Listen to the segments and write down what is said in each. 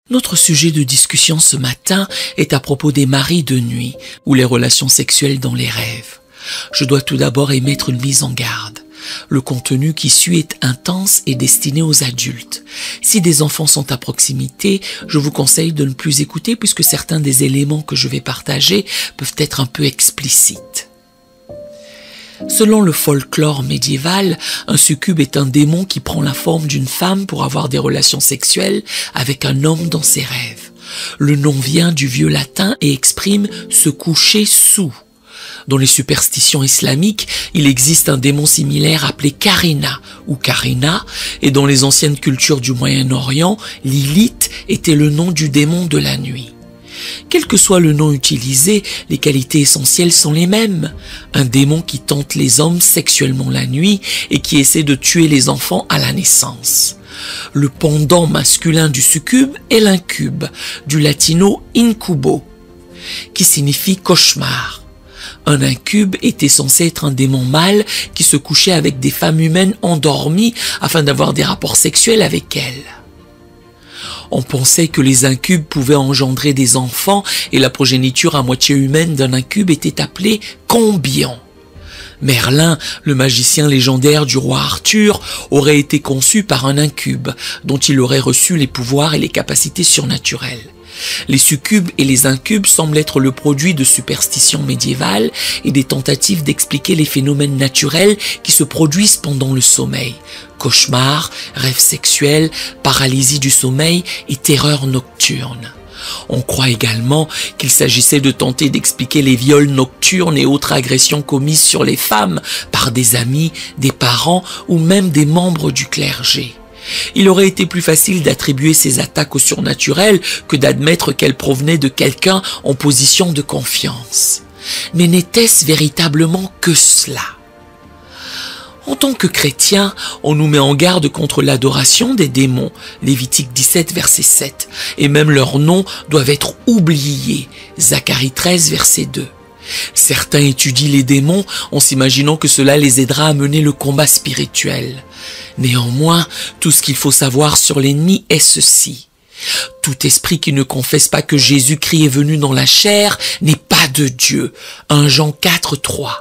Notre sujet de discussion ce matin est à propos des maris de nuit ou les relations sexuelles dans les rêves. Je dois tout d'abord émettre une mise en garde. Le contenu qui suit est intense et destiné aux adultes. Si des enfants sont à proximité, je vous conseille de ne plus écouter puisque certains des éléments que je vais partager peuvent être un peu explicites. Selon le folklore médiéval, un succube est un démon qui prend la forme d'une femme pour avoir des relations sexuelles avec un homme dans ses rêves. Le nom vient du vieux latin et exprime « se coucher sous ». Dans les superstitions islamiques, il existe un démon similaire appelé Karina ou Karina, et dans les anciennes cultures du Moyen-Orient, Lilith était le nom du démon de la nuit. Quel que soit le nom utilisé, les qualités essentielles sont les mêmes. Un démon qui tente les hommes sexuellement la nuit et qui essaie de tuer les enfants à la naissance. Le pendant masculin du succube est l'incube, du latino incubo, qui signifie cauchemar. Un incube était censé être un démon mâle qui se couchait avec des femmes humaines endormies afin d'avoir des rapports sexuels avec elles. On pensait que les incubes pouvaient engendrer des enfants et la progéniture à moitié humaine d'un incube était appelée combion. Merlin, le magicien légendaire du roi Arthur, aurait été conçu par un incube, dont il aurait reçu les pouvoirs et les capacités surnaturelles. Les succubes et les incubes semblent être le produit de superstitions médiévales et des tentatives d'expliquer les phénomènes naturels qui se produisent pendant le sommeil. Cauchemars, rêves sexuels, paralysie du sommeil et terreur nocturne. On croit également qu'il s'agissait de tenter d'expliquer les viols nocturnes et autres agressions commises sur les femmes par des amis, des parents ou même des membres du clergé. Il aurait été plus facile d'attribuer ces attaques au surnaturel que d'admettre qu'elles provenaient de quelqu'un en position de confiance. Mais n'était-ce véritablement que cela? En tant que chrétiens, on nous met en garde contre l'adoration des démons, Lévitique 17, verset 7, et même leurs noms doivent être oubliés, Zacharie 13, verset 2. Certains étudient les démons en s'imaginant que cela les aidera à mener le combat spirituel. Néanmoins, tout ce qu'il faut savoir sur l'ennemi est ceci. Tout esprit qui ne confesse pas que Jésus-Christ est venu dans la chair n'est pas de Dieu. 1 Jean 4, 3.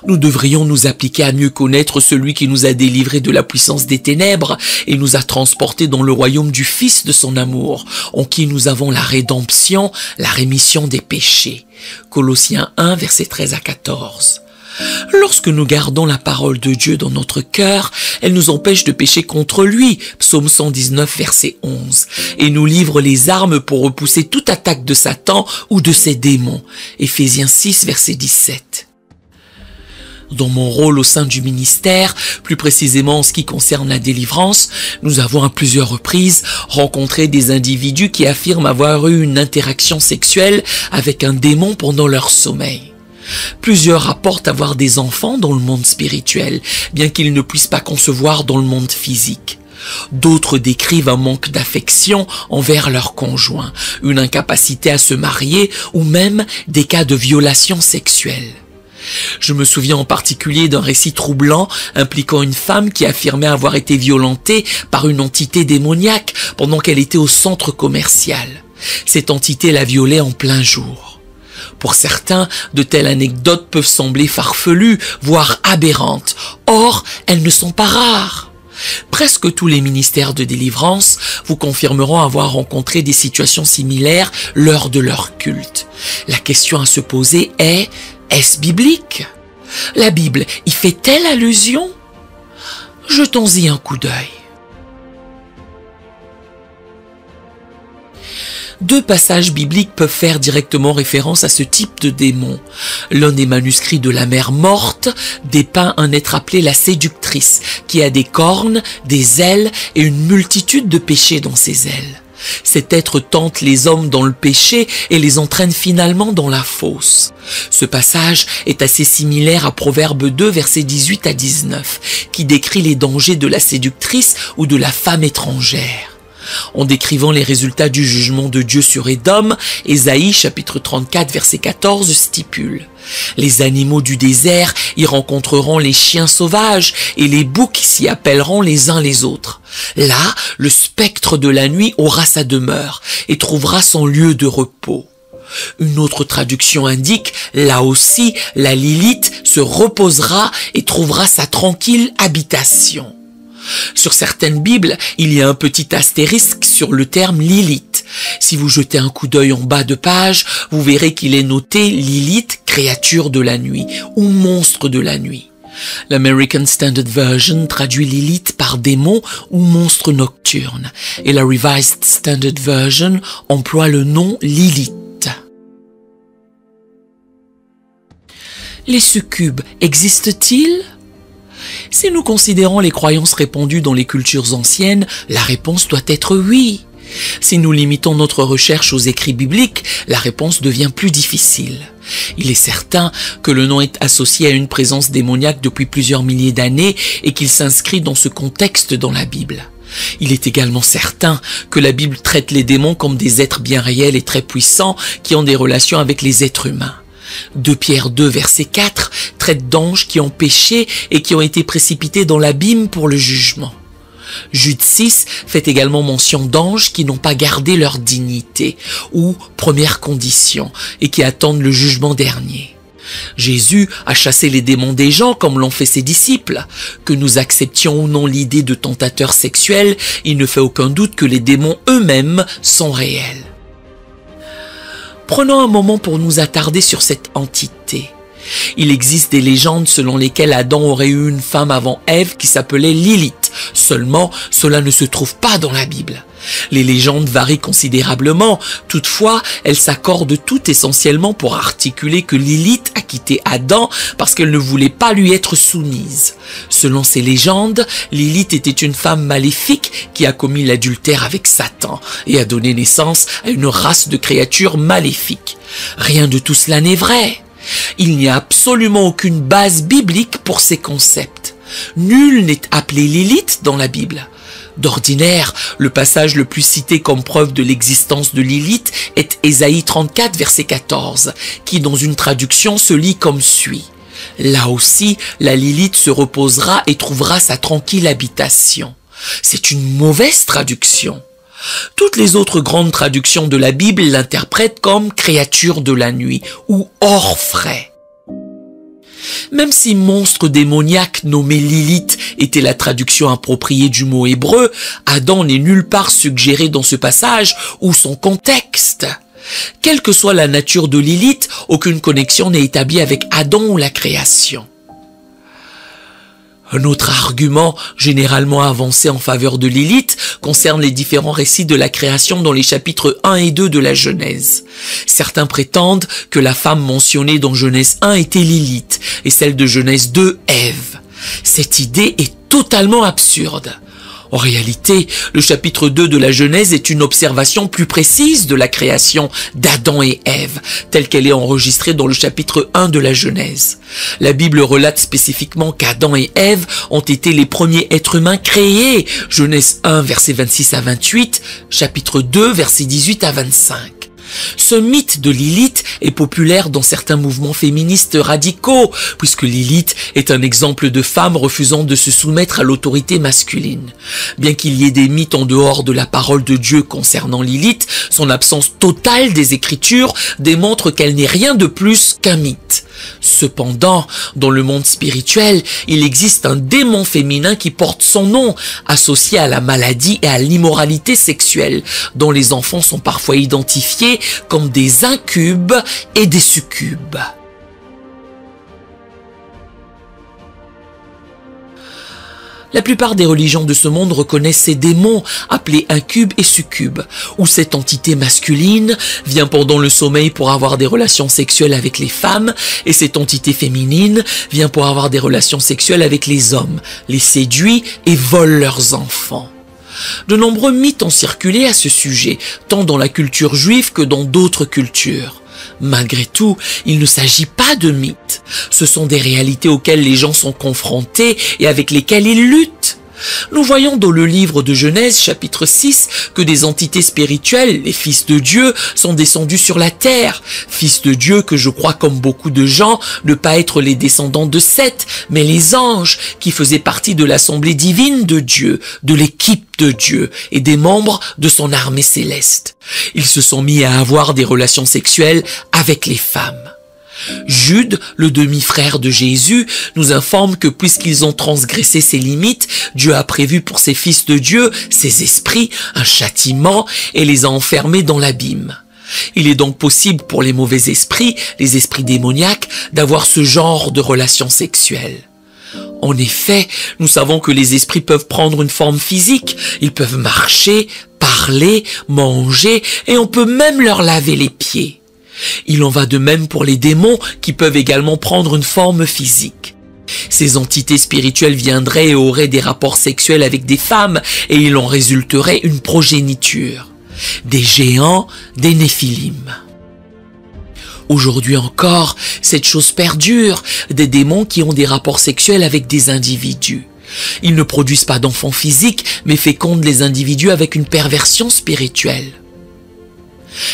Nous devrions nous appliquer à mieux connaître celui qui nous a délivrés de la puissance des ténèbres et nous a transportés dans le royaume du Fils de son amour, en qui nous avons la rédemption, la rémission des péchés. Colossiens 1, versets 13 à 14. Lorsque nous gardons la parole de Dieu dans notre cœur, elle nous empêche de pécher contre lui, Psaume 119, verset 11, et nous livre les armes pour repousser toute attaque de Satan ou de ses démons, Éphésiens 6, verset 17. Dans mon rôle au sein du ministère, plus précisément en ce qui concerne la délivrance, nous avons à plusieurs reprises rencontré des individus qui affirment avoir eu une interaction sexuelle avec un démon pendant leur sommeil. Plusieurs rapportent avoir des enfants dans le monde spirituel, bien qu'ils ne puissent pas concevoir dans le monde physique. D'autres décrivent un manque d'affection envers leur conjoint, une incapacité à se marier ou même des cas de violation sexuelle. Je me souviens en particulier d'un récit troublant impliquant une femme qui affirmait avoir été violentée par une entité démoniaque pendant qu'elle était au centre commercial. Cette entité la violait en plein jour. Pour certains, de telles anecdotes peuvent sembler farfelues, voire aberrantes. Or, elles ne sont pas rares. Presque tous les ministères de délivrance vous confirmeront avoir rencontré des situations similaires lors de leur culte. La question à se poser est: est-ce biblique? La Bible y fait-elle allusion? Jetons-y un coup d'œil. Deux passages bibliques peuvent faire directement référence à ce type de démon. L'un des manuscrits de la mer morte dépeint un être appelé la séductrice, qui a des cornes, des ailes et une multitude de péchés dans ses ailes. Cet être tente les hommes dans le péché et les entraîne finalement dans la fosse. Ce passage est assez similaire à Proverbe 2, versets 18 à 19, qui décrit les dangers de la séductrice ou de la femme étrangère. En décrivant les résultats du jugement de Dieu sur Édom, Ésaïe chapitre 34 verset 14 stipule: « Les animaux du désert y rencontreront les chiens sauvages et les boucs s'y appelleront les uns les autres. Là, le spectre de la nuit aura sa demeure et trouvera son lieu de repos. » Une autre traduction indique: « Là aussi, la Lilith se reposera et trouvera sa tranquille habitation. » Sur certaines Bibles, il y a un petit astérisque sur le terme Lilith. Si vous jetez un coup d'œil en bas de page, vous verrez qu'il est noté Lilith, créature de la nuit ou monstre de la nuit. L'American Standard Version traduit Lilith par démon ou monstre nocturne et la Revised Standard Version emploie le nom Lilith. Les succubes existent-ils? Si nous considérons les croyances répandues dans les cultures anciennes, la réponse doit être oui. Si nous limitons notre recherche aux écrits bibliques, la réponse devient plus difficile. Il est certain que le nom est associé à une présence démoniaque depuis plusieurs milliers d'années et qu'il s'inscrit dans ce contexte dans la Bible. Il est également certain que la Bible traite les démons comme des êtres bien réels et très puissants qui ont des relations avec les êtres humains. 2 Pierre 2 verset 4 traite d'anges qui ont péché et qui ont été précipités dans l'abîme pour le jugement. Jude 6 fait également mention d'anges qui n'ont pas gardé leur dignité ou première condition et qui attendent le jugement dernier. Jésus a chassé les démons des gens comme l'ont fait ses disciples. Que nous acceptions ou non l'idée de tentateur sexuel, il ne fait aucun doute que les démons eux-mêmes sont réels. Prenons un moment pour nous attarder sur cette entité. Il existe des légendes selon lesquelles Adam aurait eu une femme avant Ève qui s'appelait Lilith. Seulement, cela ne se trouve pas dans la Bible. Les légendes varient considérablement. Toutefois, elles s'accordent toutes essentiellement pour articuler que Lilith a quitté Adam parce qu'elle ne voulait pas lui être soumise. Selon ces légendes, Lilith était une femme maléfique qui a commis l'adultère avec Satan et a donné naissance à une race de créatures maléfiques. Rien de tout cela n'est vrai. Il n'y a absolument aucune base biblique pour ces concepts. Nul n'est appelé Lilith dans la Bible. D'ordinaire, le passage le plus cité comme preuve de l'existence de Lilith est Ésaïe 34, verset 14, qui dans une traduction se lit comme suit. « Là aussi, la Lilith se reposera et trouvera sa tranquille habitation. » C'est une mauvaise traduction. Toutes les autres grandes traductions de la Bible l'interprètent comme « créature de la nuit » ou « hors frais ». Même si monstre démoniaque nommé Lilith était la traduction appropriée du mot hébreu, Adam n'est nulle part suggéré dans ce passage ou son contexte. Quelle que soit la nature de Lilith, aucune connexion n'est établie avec Adam ou la création. Un autre argument généralement avancé en faveur de Lilith concerne les différents récits de la création dans les chapitres 1 et 2 de la Genèse. Certains prétendent que la femme mentionnée dans Genèse 1 était Lilith et celle de Genèse 2, Ève. Cette idée est totalement absurde. En réalité, le chapitre 2 de la Genèse est une observation plus précise de la création d'Adam et Ève, telle qu'elle est enregistrée dans le chapitre 1 de la Genèse. La Bible relate spécifiquement qu'Adam et Ève ont été les premiers êtres humains créés, Genèse 1, versets 26 à 28, chapitre 2, versets 18 à 25. Ce mythe de Lilith est populaire dans certains mouvements féministes radicaux, puisque Lilith est un exemple de femme refusant de se soumettre à l'autorité masculine. Bien qu'il y ait des mythes en dehors de la parole de Dieu concernant Lilith, son absence totale des Écritures démontre qu'elle n'est rien de plus qu'un mythe. Cependant, dans le monde spirituel, il existe un démon féminin qui porte son nom, associé à la maladie et à l'immoralité sexuelle, dont les enfants sont parfois identifiés comme des incubes et des succubes. La plupart des religions de ce monde reconnaissent ces démons appelés incubes et succubes, où cette entité masculine vient pendant le sommeil pour avoir des relations sexuelles avec les femmes et cette entité féminine vient pour avoir des relations sexuelles avec les hommes, les séduit et vole leurs enfants. De nombreux mythes ont circulé à ce sujet, tant dans la culture juive que dans d'autres cultures. Malgré tout, il ne s'agit pas de mythes. Ce sont des réalités auxquelles les gens sont confrontés et avec lesquelles ils luttent. Nous voyons dans le livre de Genèse, chapitre 6, que des entités spirituelles, les fils de Dieu, sont descendus sur la terre. Fils de Dieu que je crois, comme beaucoup de gens, ne pas être les descendants de Seth, mais les anges, qui faisaient partie de l'assemblée divine de Dieu, de l'équipe de Dieu et des membres de son armée céleste. Ils se sont mis à avoir des relations sexuelles avec les femmes. Jude, le demi-frère de Jésus, nous informe que puisqu'ils ont transgressé ses limites, Dieu a prévu pour ces fils de Dieu, ces esprits, un châtiment et les a enfermés dans l'abîme. Il est donc possible pour les mauvais esprits, les esprits démoniaques, d'avoir ce genre de relations sexuelles. En effet, nous savons que les esprits peuvent prendre une forme physique, ils peuvent marcher, parler, manger et on peut même leur laver les pieds. Il en va de même pour les démons qui peuvent également prendre une forme physique. Ces entités spirituelles viendraient et auraient des rapports sexuels avec des femmes et il en résulterait une progéniture. Des géants, des néphilim. Aujourd'hui encore, cette chose perdure, des démons qui ont des rapports sexuels avec des individus. Ils ne produisent pas d'enfants physiques, mais fécondent les individus avec une perversion spirituelle.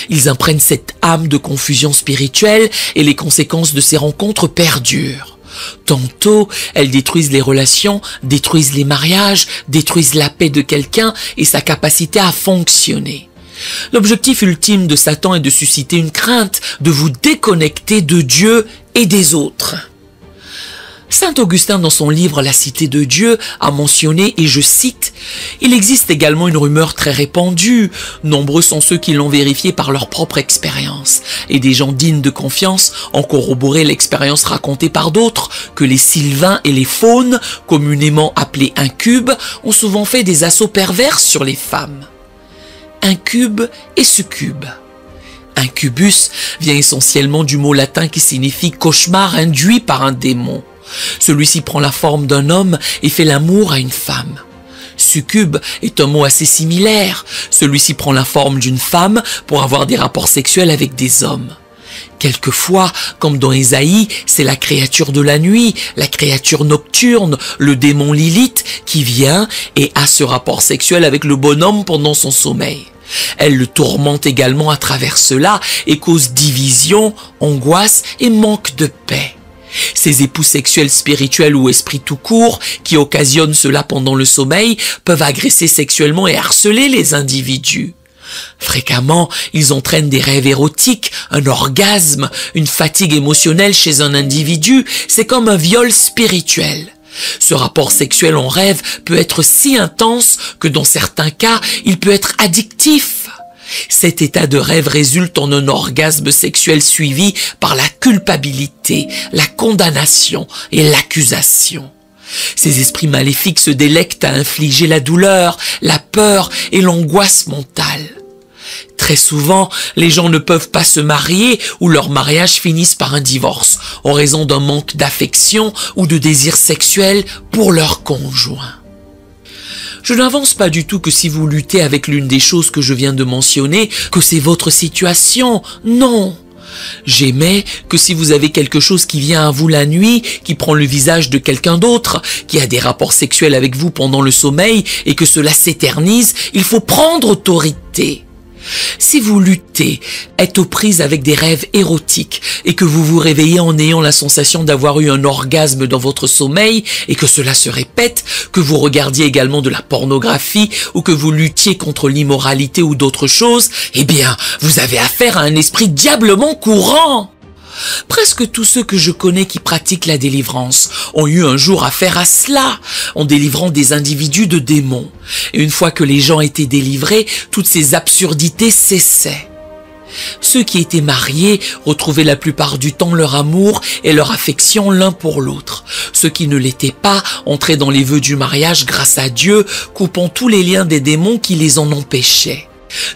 Ils imprègnent cette âme de confusion spirituelle et les conséquences de ces rencontres perdurent. Tantôt, elles détruisent les relations, détruisent les mariages, détruisent la paix de quelqu'un et sa capacité à fonctionner. L'objectif ultime de Satan est de susciter une crainte, de vous déconnecter de Dieu et des autres. Saint Augustin, dans son livre La Cité de Dieu, a mentionné, et je cite, « Il existe également une rumeur très répandue, nombreux sont ceux qui l'ont vérifiée par leur propre expérience, et des gens dignes de confiance ont corroboré l'expérience racontée par d'autres, que les sylvains et les faunes, communément appelés incubes, ont souvent fait des assauts pervers sur les femmes. » Incube et succube. Incubus vient essentiellement du mot latin qui signifie cauchemar induit par un démon. Celui-ci prend la forme d'un homme et fait l'amour à une femme. Succube est un mot assez similaire. Celui-ci prend la forme d'une femme pour avoir des rapports sexuels avec des hommes. Quelquefois, comme dans Ésaïe, c'est la créature de la nuit, la créature nocturne, le démon Lilith, qui vient et a ce rapport sexuel avec le bonhomme pendant son sommeil. Elle le tourmente également à travers cela et cause division, angoisse et manque de paix. Ces époux sexuels spirituels ou esprits tout court, qui occasionnent cela pendant le sommeil, peuvent agresser sexuellement et harceler les individus. Fréquemment, ils entraînent des rêves érotiques, un orgasme, une fatigue émotionnelle chez un individu. C'est comme un viol spirituel. Ce rapport sexuel en rêve peut être si intense que dans certains cas, il peut être addictif. Cet état de rêve résulte en un orgasme sexuel suivi par la culpabilité, la condamnation et l'accusation. Ces esprits maléfiques se délectent à infliger la douleur, la peur et l'angoisse mentale. Très souvent, les gens ne peuvent pas se marier ou leurs mariages finissent par un divorce en raison d'un manque d'affection ou de désir sexuel pour leur conjoint. Je n'avance pas du tout que si vous luttez avec l'une des choses que je viens de mentionner, que c'est votre situation. Non. J'émets que si vous avez quelque chose qui vient à vous la nuit, qui prend le visage de quelqu'un d'autre, qui a des rapports sexuels avec vous pendant le sommeil et que cela s'éternise, il faut prendre autorité. Si vous luttez, êtes aux prises avec des rêves érotiques et que vous vous réveillez en ayant la sensation d'avoir eu un orgasme dans votre sommeil et que cela se répète, que vous regardiez également de la pornographie ou que vous luttiez contre l'immoralité ou d'autres choses, eh bien, vous avez affaire à un esprit diablement courant. Presque tous ceux que je connais qui pratiquent la délivrance ont eu un jour affaire à cela, en délivrant des individus de démons. Et une fois que les gens étaient délivrés, toutes ces absurdités cessaient. Ceux qui étaient mariés retrouvaient la plupart du temps leur amour et leur affection l'un pour l'autre. Ceux qui ne l'étaient pas entraient dans les vœux du mariage grâce à Dieu, coupant tous les liens des démons qui les en empêchaient.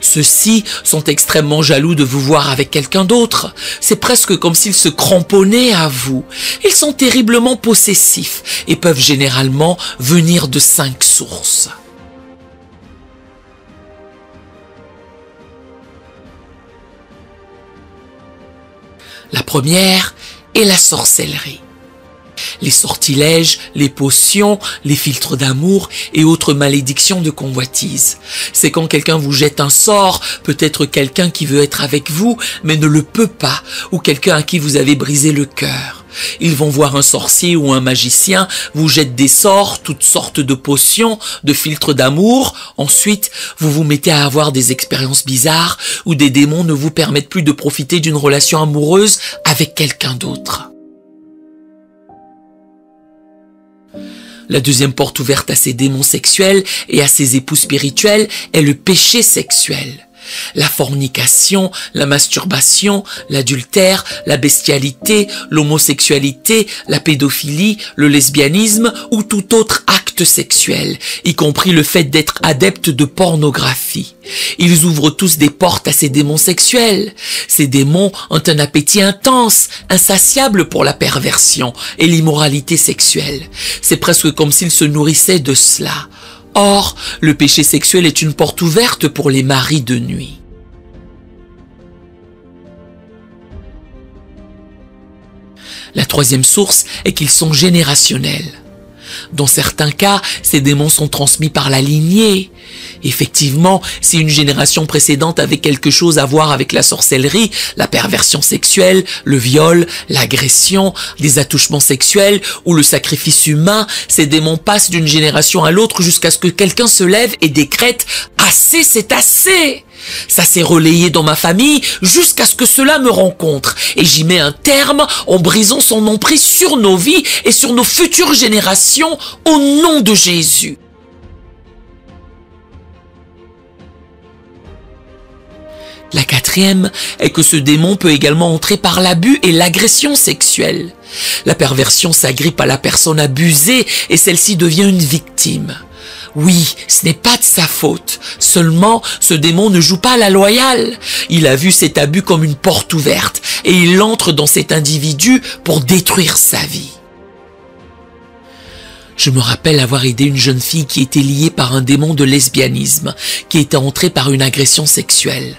Ceux-ci sont extrêmement jaloux de vous voir avec quelqu'un d'autre. C'est presque comme s'ils se cramponnaient à vous. Ils sont terriblement possessifs et peuvent généralement venir de 5 sources. La première est la sorcellerie. les sortilèges, les potions, les filtres d'amour et autres malédictions de convoitise. C'est quand quelqu'un vous jette un sort, peut-être quelqu'un qui veut être avec vous mais ne le peut pas, ou quelqu'un à qui vous avez brisé le cœur. Ils vont voir un sorcier ou un magicien, vous jette des sorts, toutes sortes de potions, de filtres d'amour. Ensuite, vous vous mettez à avoir des expériences bizarres où des démons ne vous permettent plus de profiter d'une relation amoureuse avec quelqu'un d'autre. La deuxième porte ouverte à ces démons sexuels et à ces époux spirituels est le péché sexuel. La fornication, la masturbation, l'adultère, la bestialité, l'homosexualité, la pédophilie, le lesbianisme ou tout autre acte sexuel, y compris le fait d'être adepte de pornographie. Ils ouvrent tous des portes à ces démons sexuels. Ces démons ont un appétit intense, insatiable pour la perversion et l'immoralité sexuelle. C'est presque comme s'ils se nourrissaient de cela. Or, le péché sexuel est une porte ouverte pour les maris de nuit. La troisième source est qu'ils sont générationnels. Dans certains cas, ces démons sont transmis par la lignée. Effectivement, si une génération précédente avait quelque chose à voir avec la sorcellerie, la perversion sexuelle, le viol, l'agression, les attouchements sexuels ou le sacrifice humain, ces démons passent d'une génération à l'autre jusqu'à ce que quelqu'un se lève et décrète « Assez, c'est assez !» Ça s'est relayé dans ma famille jusqu'à ce que cela me rencontre et j'y mets un terme en brisant son emprise sur nos vies et sur nos futures générations au nom de Jésus. La quatrième est que ce démon peut également entrer par l'abus et l'agression sexuelle. La perversion s'agrippe à la personne abusée et celle-ci devient une victime. Oui, ce n'est pas de sa faute. Seulement, ce démon ne joue pas la loyale. Il a vu cet abus comme une porte ouverte et il entre dans cet individu pour détruire sa vie. Je me rappelle avoir aidé une jeune fille qui était liée par un démon de lesbianisme, qui était entrée par une agression sexuelle.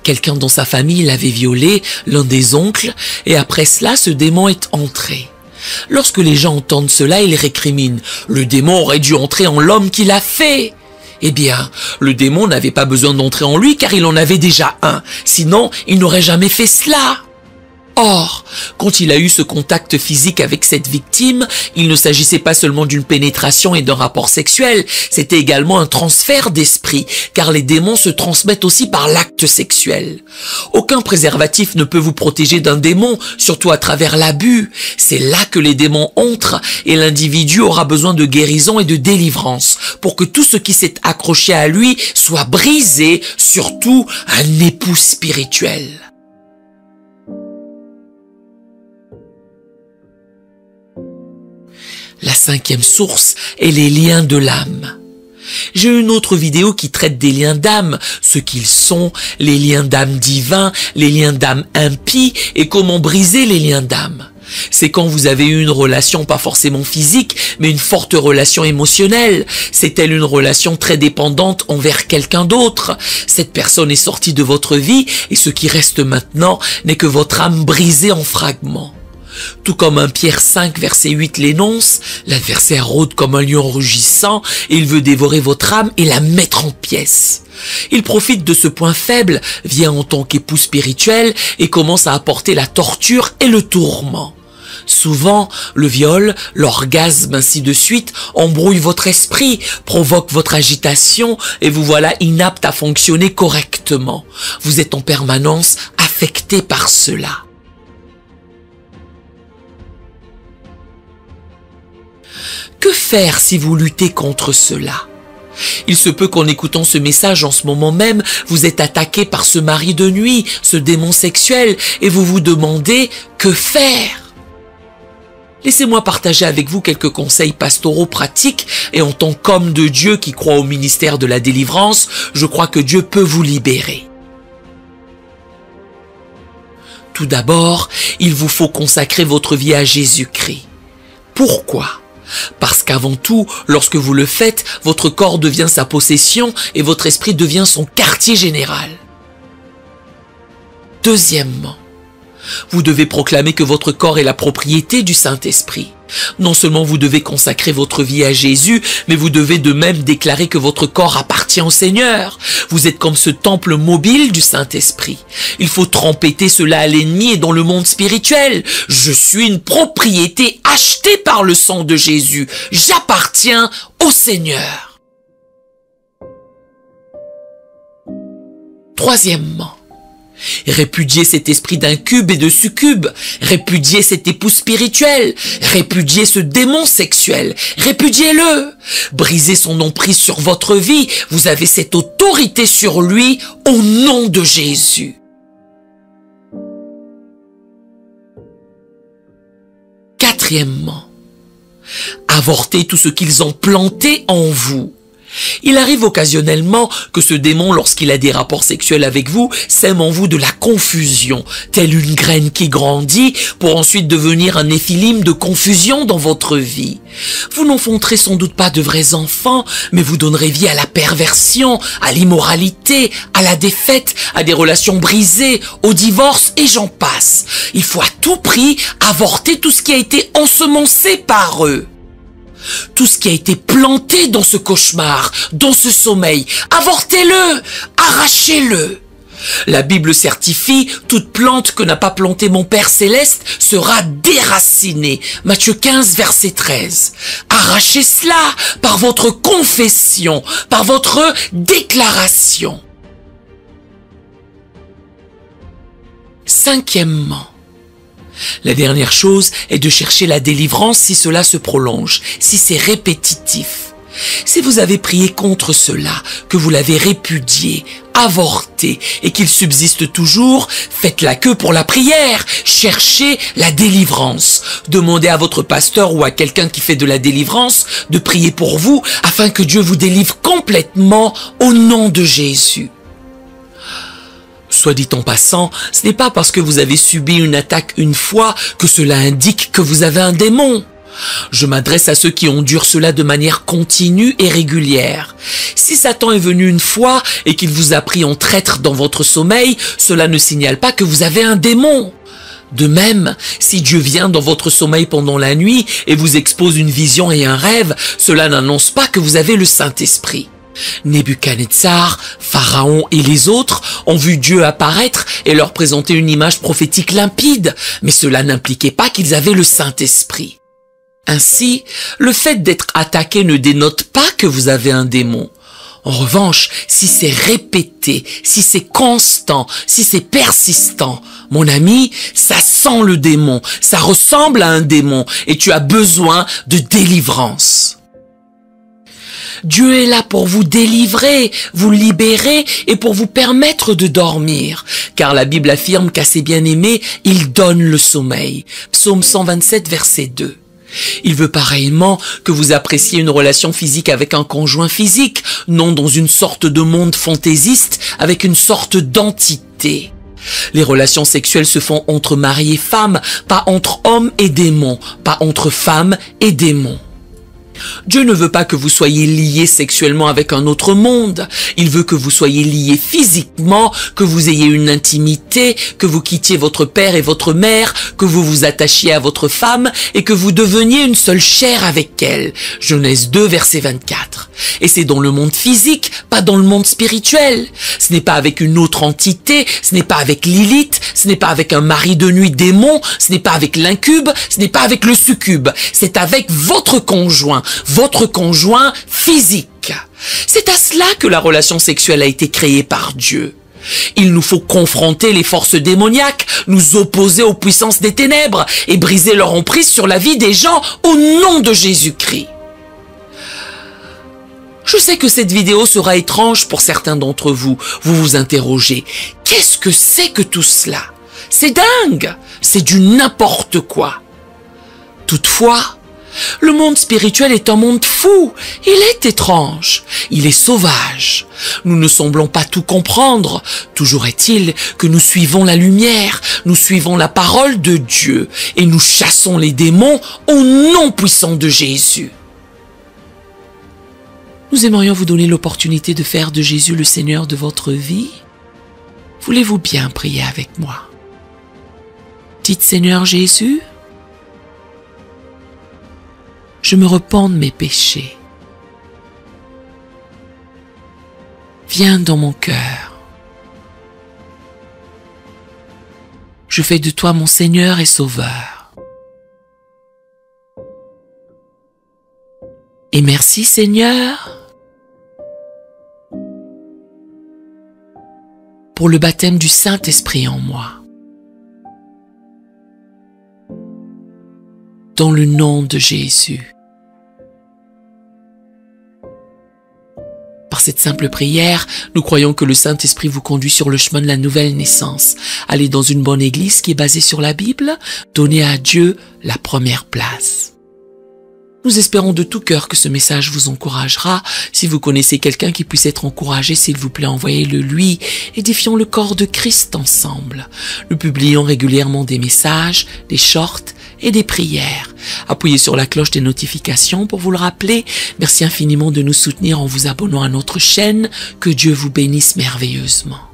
Quelqu'un dans sa famille l'avait violée, l'un des oncles, et après cela, ce démon est entré. Lorsque les gens entendent cela, ils récriminent « Le démon aurait dû entrer en l'homme qui l'a fait !» Eh bien, le démon n'avait pas besoin d'entrer en lui car il en avait déjà un, sinon il n'aurait jamais fait cela. Or, quand il a eu ce contact physique avec cette victime, il ne s'agissait pas seulement d'une pénétration et d'un rapport sexuel, c'était également un transfert d'esprit, car les démons se transmettent aussi par l'acte sexuel. Aucun préservatif ne peut vous protéger d'un démon, surtout à travers l'abus. C'est là que les démons entrent et l'individu aura besoin de guérison et de délivrance, pour que tout ce qui s'est accroché à lui soit brisé, surtout un époux spirituel. La cinquième source est les liens de l'âme. J'ai une autre vidéo qui traite des liens d'âme, ce qu'ils sont, les liens d'âme divins, les liens d'âme impies et comment briser les liens d'âme. C'est quand vous avez eu une relation pas forcément physique, mais une forte relation émotionnelle. C'est-elle une relation très dépendante envers quelqu'un d'autre? Cette personne est sortie de votre vie et ce qui reste maintenant n'est que votre âme brisée en fragments. Tout comme 1 Pierre 5, verset 8 l'énonce, l'adversaire rôde comme un lion rugissant et il veut dévorer votre âme et la mettre en pièces. Il profite de ce point faible, vient en tant qu'époux spirituel et commence à apporter la torture et le tourment. Souvent, le viol, l'orgasme, ainsi de suite, embrouille votre esprit, provoque votre agitation et vous voilà inapte à fonctionner correctement. Vous êtes en permanence affecté par cela. Que faire si vous luttez contre cela? Il se peut qu'en écoutant ce message en ce moment même, vous êtes attaqué par ce mari de nuit, ce démon sexuel, et vous vous demandez que faire? Laissez-moi partager avec vous quelques conseils pastoraux pratiques et en tant qu'homme de Dieu qui croit au ministère de la délivrance, je crois que Dieu peut vous libérer. Tout d'abord, il vous faut consacrer votre vie à Jésus-Christ. Pourquoi? Parce qu'avant tout, lorsque vous le faites, votre corps devient sa possession et votre esprit devient son quartier général. Deuxièmement, Vous devez proclamer que votre corps est la propriété du Saint-Esprit. Non seulement vous devez consacrer votre vie à Jésus, mais vous devez de même déclarer que votre corps appartient au Seigneur. Vous êtes comme ce temple mobile du Saint-Esprit. Il faut trempêter cela à l'ennemi et dans le monde spirituel. Je suis une propriété achetée par le sang de Jésus. J'appartiens au Seigneur. Troisièmement, répudiez cet esprit d'incube et de succube, répudiez cet époux spirituel, répudiez ce démon sexuel, répudiez-le, brisez son emprise sur votre vie, vous avez cette autorité sur lui au nom de Jésus. Quatrièmement, avortez tout ce qu'ils ont planté en vous. Il arrive occasionnellement que ce démon, lorsqu'il a des rapports sexuels avec vous, sème en vous de la confusion, telle une graine qui grandit pour ensuite devenir un néphilim de confusion dans votre vie. Vous n'enfanterez sans doute pas de vrais enfants, mais vous donnerez vie à la perversion, à l'immoralité, à la défaite, à des relations brisées, au divorce et j'en passe. Il faut à tout prix avorter tout ce qui a été ensemencé par eux. Tout ce qui a été planté dans ce cauchemar, dans ce sommeil, avortez-le, arrachez-le. La Bible certifie, toute plante que n'a pas plantée mon Père Céleste sera déracinée. Matthieu 15, verset 13. Arrachez cela par votre confession, par votre déclaration. Cinquièmement, la dernière chose est de chercher la délivrance si cela se prolonge, si c'est répétitif. Si vous avez prié contre cela, que vous l'avez répudié, avorté et qu'il subsiste toujours, faites la queue pour la prière, cherchez la délivrance. Demandez à votre pasteur ou à quelqu'un qui fait de la délivrance de prier pour vous afin que Dieu vous délivre complètement au nom de Jésus. Soit dit en passant, ce n'est pas parce que vous avez subi une attaque une fois que cela indique que vous avez un démon. Je m'adresse à ceux qui endurent cela de manière continue et régulière. Si Satan est venu une fois et qu'il vous a pris en traître dans votre sommeil, cela ne signale pas que vous avez un démon. De même, si Dieu vient dans votre sommeil pendant la nuit et vous expose une vision et un rêve, cela n'annonce pas que vous avez le Saint-Esprit. Nebuchadnezzar, Pharaon et les autres ont vu Dieu apparaître et leur présenter une image prophétique limpide, mais cela n'impliquait pas qu'ils avaient le Saint-Esprit. Ainsi, le fait d'être attaqué ne dénote pas que vous avez un démon. En revanche, si c'est répété, si c'est constant, si c'est persistant, mon ami, ça sent le démon, ça ressemble à un démon et tu as besoin de délivrance. Dieu est là pour vous délivrer, vous libérer et pour vous permettre de dormir. Car la Bible affirme qu'à ses bien-aimés, il donne le sommeil. Psaume 127, verset 2. Il veut pareillement que vous appréciez une relation physique avec un conjoint physique, non dans une sorte de monde fantaisiste avec une sorte d'entité. Les relations sexuelles se font entre mari et femme, pas entre hommes et démons, pas entre femmes et démons. Dieu ne veut pas que vous soyez liés sexuellement avec un autre monde. Il veut que vous soyez liés physiquement, que vous ayez une intimité, que vous quittiez votre père et votre mère, que vous vous attachiez à votre femme et que vous deveniez une seule chair avec elle. Genèse 2, verset 24. Et c'est dans le monde physique, pas dans le monde spirituel. Ce n'est pas avec une autre entité, ce n'est pas avec Lilith, ce n'est pas avec un mari de nuit démon, ce n'est pas avec l'incube, ce n'est pas avec le succube. C'est avec votre conjoint physique. C'est à cela que la relation sexuelle a été créée par Dieu. Il nous faut confronter les forces démoniaques, nous opposer aux puissances des ténèbres et briser leur emprise sur la vie des gens au nom de Jésus-Christ. Je sais que cette vidéo sera étrange pour certains d'entre vous. Vous vous interrogez, qu'est-ce que c'est que tout cela? C'est dingue, c'est du n'importe quoi. Toutefois, le monde spirituel est un monde fou, il est étrange, il est sauvage. Nous ne semblons pas tout comprendre, toujours est-il que nous suivons la lumière, nous suivons la parole de Dieu et nous chassons les démons au nom puissant de Jésus. Nous aimerions vous donner l'opportunité de faire de Jésus le Seigneur de votre vie. Voulez-vous bien prier avec moi? Dites Seigneur Jésus, je me repens de mes péchés. Viens dans mon cœur. Je fais de toi mon Seigneur et Sauveur. Et merci Seigneur pour le baptême du Saint-Esprit en moi. Dans le nom de Jésus. Par cette simple prière, nous croyons que le Saint-Esprit vous conduit sur le chemin de la nouvelle naissance. Allez dans une bonne église qui est basée sur la Bible, donnez à Dieu la première place. Nous espérons de tout cœur que ce message vous encouragera. Si vous connaissez quelqu'un qui puisse être encouragé, s'il vous plaît, envoyez-le lui. Édifions le corps de Christ ensemble. Nous publions régulièrement des messages, des shorts et des prières. Appuyez sur la cloche des notifications pour vous le rappeler. Merci infiniment de nous soutenir en vous abonnant à notre chaîne. Que Dieu vous bénisse merveilleusement.